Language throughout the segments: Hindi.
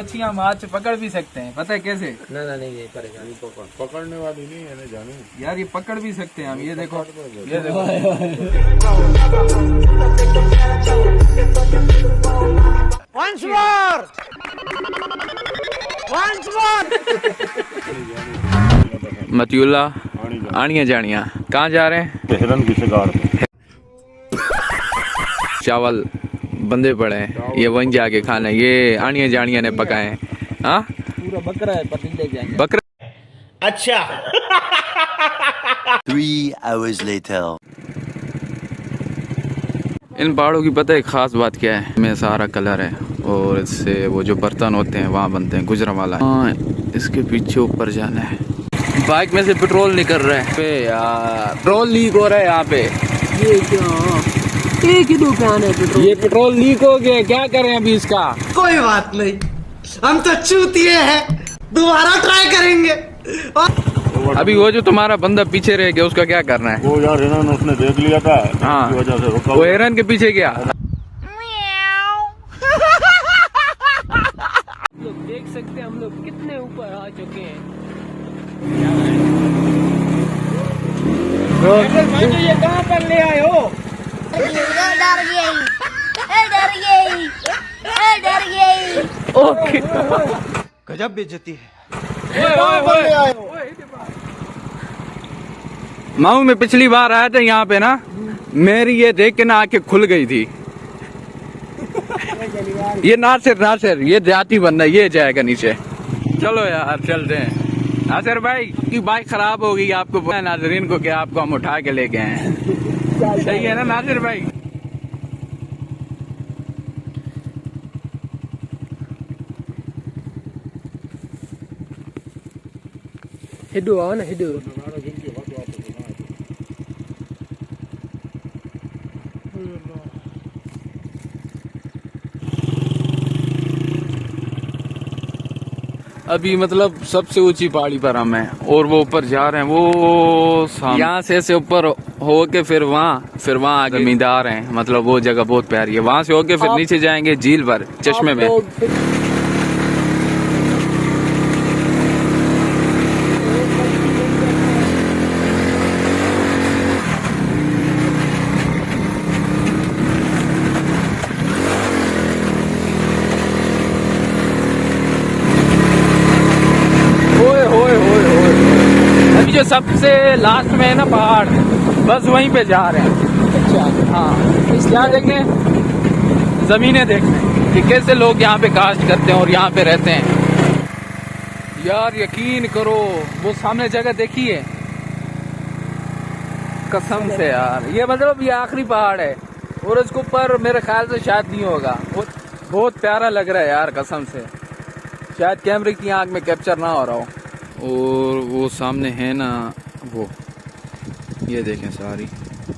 मच्छियाँ माछ पकड़ भी सकते हैं, पता है कैसे? ना नहीं ये परेशानी पकड़ने वाली नहीं है जानू यार ये पकड़ भी सकते हैं हम, ये देखो ये देखो। Once more! मतियुल्ला आनिया जानिया कहाँ जा रहे हैं? हिरन की शिकार पे। चावल बंदे पड़े हैं, ये वहीं जाके खाना है। ये आनिया जानिया ने पकाए हैं। हाँ पूरा बकरा है, पतीले जाएंगे। बकरा। अच्छा 3 hours later. इन पहाड़ों की पता है खास बात क्या है? में सारा कलर है और इससे वो जो बर्तन होते हैं वहाँ बनते हैं। गुजरावाला हाँ, इसके पीछे ऊपर जाना है। बाइक में से पेट्रोल निकल रहा है पे यार, पेट्रोल लीक हो रहा है यहाँ पे। ये क्या एक ही दुकान है पेट्रोल। ये पेट्रोल लीक हो गया, क्या करें अभी इसका? कोई बात नहीं, हम तो चूतिए हैं, दोबारा ट्राई करेंगे। अभी वो जो तुम्हारा बंदा पीछे रह गया उसका क्या करना है? वो यार हिरन उसने देख लिया था, हाँ इसकी वजह से रुका। वो हिरन के पीछे गया। लोग देख सकते हैं हम लोग कितने ऊपर आ चुके हैं। ये कहाँ पर ले आए हो? डर गई। ओके गजब बेइज्जती है। माऊ में पिछली बार आया था यहाँ पे ना, मेरी ये देख के ना आंखें खुल गई थी। ये नासिर ये जाति बंदा ये जाएगा नीचे। चलो यार चलते हैं। नासिर भाई की बाइक खराब हो गई, आपको पता है नाजरीन को क्या आपको हम उठा के लेके आए हैं। सही है ना नासिर भाई? हिडू आओ ना हिडू। अभी मतलब सबसे ऊंची पहाड़ी पर हम हैं और वो ऊपर जा रहे हैं। वो यहाँ से ऐसे ऊपर होके फिर वहाँ आगे जमींदार हैं, मतलब वो जगह बहुत प्यारी है। वहाँ से होके फिर नीचे जाएंगे झील पर, चश्मे में। अभी जो सबसे लास्ट में है ना पहाड़, बस वहीं पे जा रहे हैं। अच्छा हाँ क्या देखने? जमीनें देखने कि कैसे लोग यहाँ पे काश्त करते हैं और यहाँ पे रहते हैं। यार यकीन करो वो सामने जगह देखी है, कसम से यार। ये मतलब ये आखिरी पहाड़ है और इसके ऊपर मेरे ख्याल से शायद नहीं होगा। बहुत प्यारा लग रहा है यार कसम से, शायद कैमरे की आंख में कैप्चर ना हो रहा हो। और वो सामने है ना वो, ये देखें सारी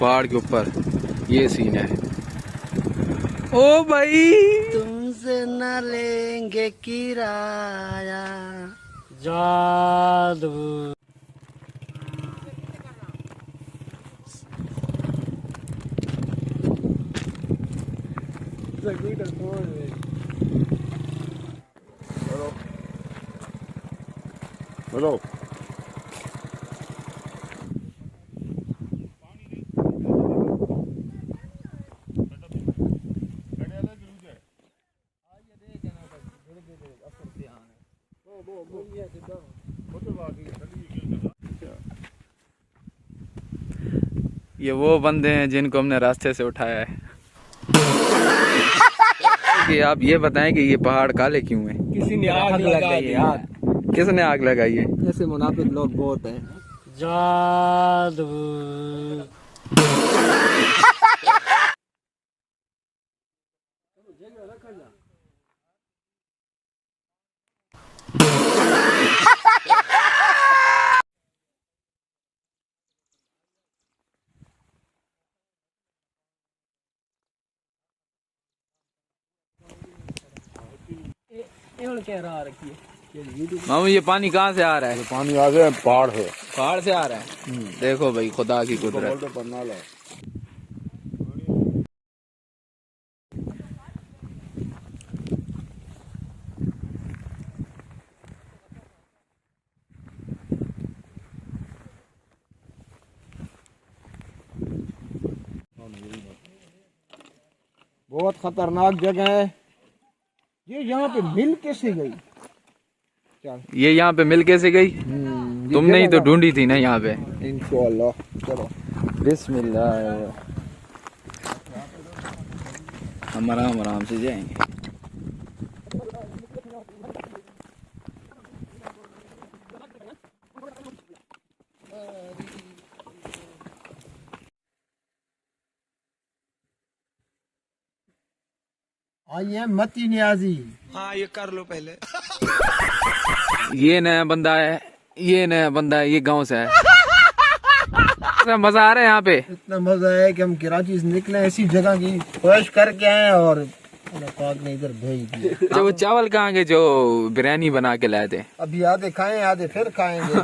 पहाड़ के ऊपर ये सीन है। ओ भाई तुमसे न लेंगे किराया। जादू हेलो ये वो बंदे हैं जिनको हमने रास्ते से उठाया है। कि आप ये बताएं कि ये पहाड़ काले क्यों हैं? किसी ने आग लगाई है यार। किसने आग लगाई है? ऐसे मुनाफिक लोग बहुत हैं। जादू क्या रहा रखी है? मामू ये पानी कहाँ से आ रहा है? पानी आ गया पहाड़ से। पहाड़ से आ रहा है। देखो भाई खुदा की कुदरत। बहुत खतरनाक जगह है। ये यहाँ पे मिल कैसे गई? ये यहाँ पे मिल कैसे गई? तुमने ही तो ढूंढी थी ना यहाँ पे। इंशाल्लाह। चलो बिस्मिल्लाह। हम आराम आराम से जाएंगे। आई एम मती न्याजी। ये नया बंदा है, ये नया बंदा है, ये गांव से है। मजा आ रहा है यहाँ पे। इतना मजा है कि हम कराची से निकले, ऐसी जगह की ख्वाहिश करके आए और अल्लाह पाक ने इधर भेज दिया। अच्छा, वो चावल कहाँ के जो बिरयानी बना के लाए थे? अभी आधे खाएं, आधे फिर खाएंगे।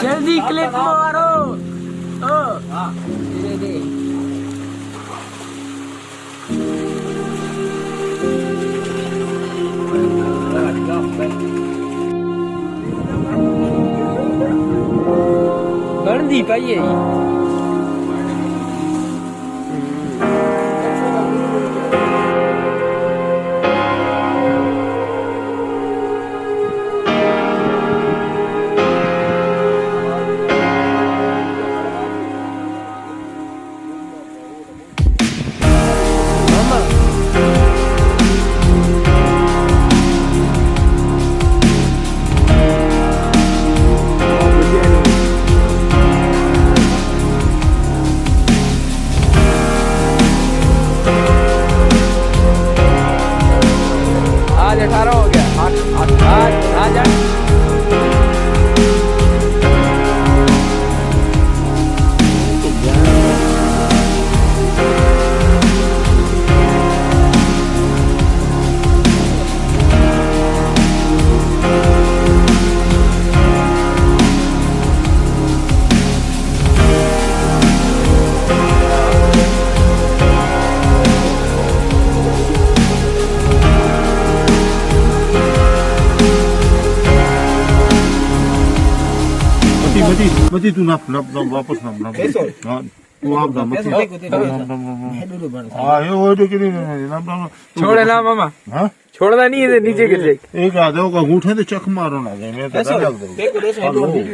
जल्दी क्लिक मारो। गंदी पाइए। आज 18 हो गया। आज मती तू नाप वापस नाप हाँ तू आप नाप मती हाँ ये वो तो कितनी नाप छोड़े ना मामा। हाँ छोड़ना नहीं है, नीचे गिर जाएगी। एक आधे का अंगूठे तो चक मारो ना मैं तो लग दे।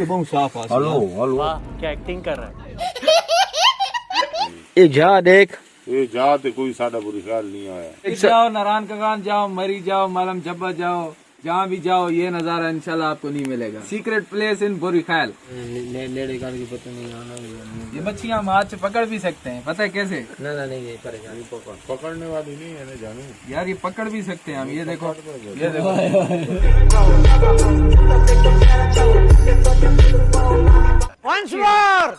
बहुत साफ। हेलो हेलो क्या एक्टिंग कर रहा है? ये जा देख। ये जाते कोई सादा बुरी ख्याल नहीं आया। जाओ नारायण कगान जाओ, मरी जाओ, मालम जब्बा जाओ, जहाँ भी जाओ ये नजारा इंशाल्लाह आपको नहीं मिलेगा। सीक्रेट प्लेस इन बुरी ख्याल। ये मच्छियाँ हम हाथ से पकड़ भी सकते हैं, पता है कैसे? नहीं परेशानी पकड़ने वाली नहीं है जानू यार, ये पकड़ भी सकते हैं हम। ये देखो, ये देखो। Once more!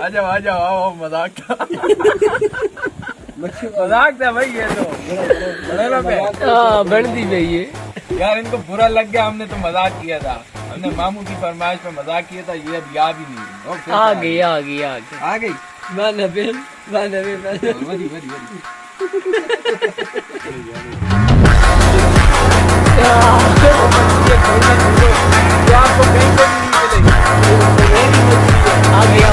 आ जाओ आओ, मजाक था। मजाक था भाई, ये तो बढ़ती भाई ये। यार इनको बुरा लग गया, हमने तो मजाक किया था। हमने मामू की फरमाइश पे मजाक किया था। ये अब याद ही नहीं। आ गई। आ गई। वरी। आपको कहीं पे नहीं मिलेगी। आ गया।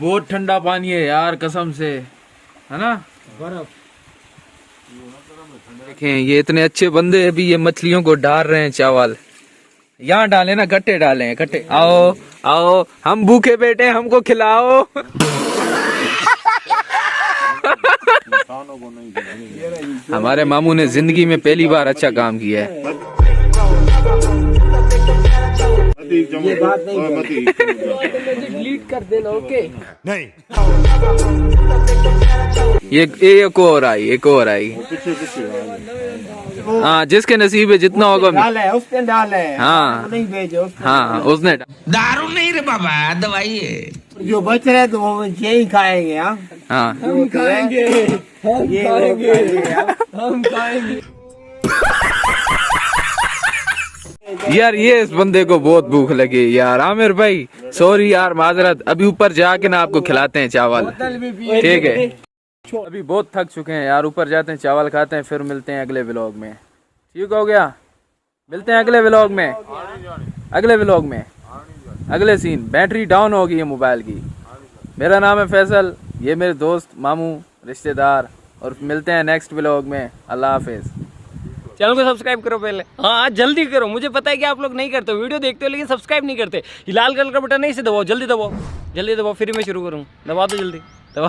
बहुत ठंडा पानी है यार, कसम से, है ना? बर्फ। देखें, ये इतने अच्छे बंदे अभी ये मछलियों को डाल रहे हैं चावल। यहाँ डाले ना, गट्टे डाले हैं, गट्टे। आओ हम भूखे बैठे, हमको खिलाओ। हमारे मामू ने जिंदगी में पहली बार अच्छा काम किया है। ये बात नहीं डिलीट कर देना। ओके नहीं ये एक और आई। पीछे को हाँ जिसके नसीब है जितना होगा। डाला है उसने, डाला है। हाँ। वो नहीं भेजे उसने। हाँ उसने दारू नहीं रे बाबा, दवाई है। जो बच रहे तो वो यही खाएंगे। हाँ हाँ हम खाएंगे, हम खाएंगे। यार ये इस बंदे को बहुत भूख लगी यार। आमिर भाई सॉरी यार, माजरत, अभी ऊपर जाके ना आपको खिलाते हैं चावल, ठीक है? अभी बहुत थक चुके हैं यार, ऊपर जाते हैं चावल खाते हैं, फिर मिलते हैं अगले व्लॉग में। ठीक हो गया, मिलते हैं अगले व्लॉग में। अगले व्लॉग में अगले सीन। बैटरी डाउन हो गई है मोबाइल की। मेरा नाम है फैसल, ये मेरे दोस्त, मामू, रिश्तेदार, और मिलते हैं नेक्स्ट व्लॉग में। अल्लाह हाफिज़। चैनल को सब्सक्राइब करो पहले, हाँ जल्दी करो। मुझे पता है कि आप लोग नहीं करते, वीडियो देखते हो लेकिन सब्सक्राइब नहीं करते। ये लाल कलर का बटन नहीं, इसे दबाओ, जल्दी दबाओ, जल्दी दबाओ, फिर मैं शुरू करूँ। दबा दो जल्दी, दबा।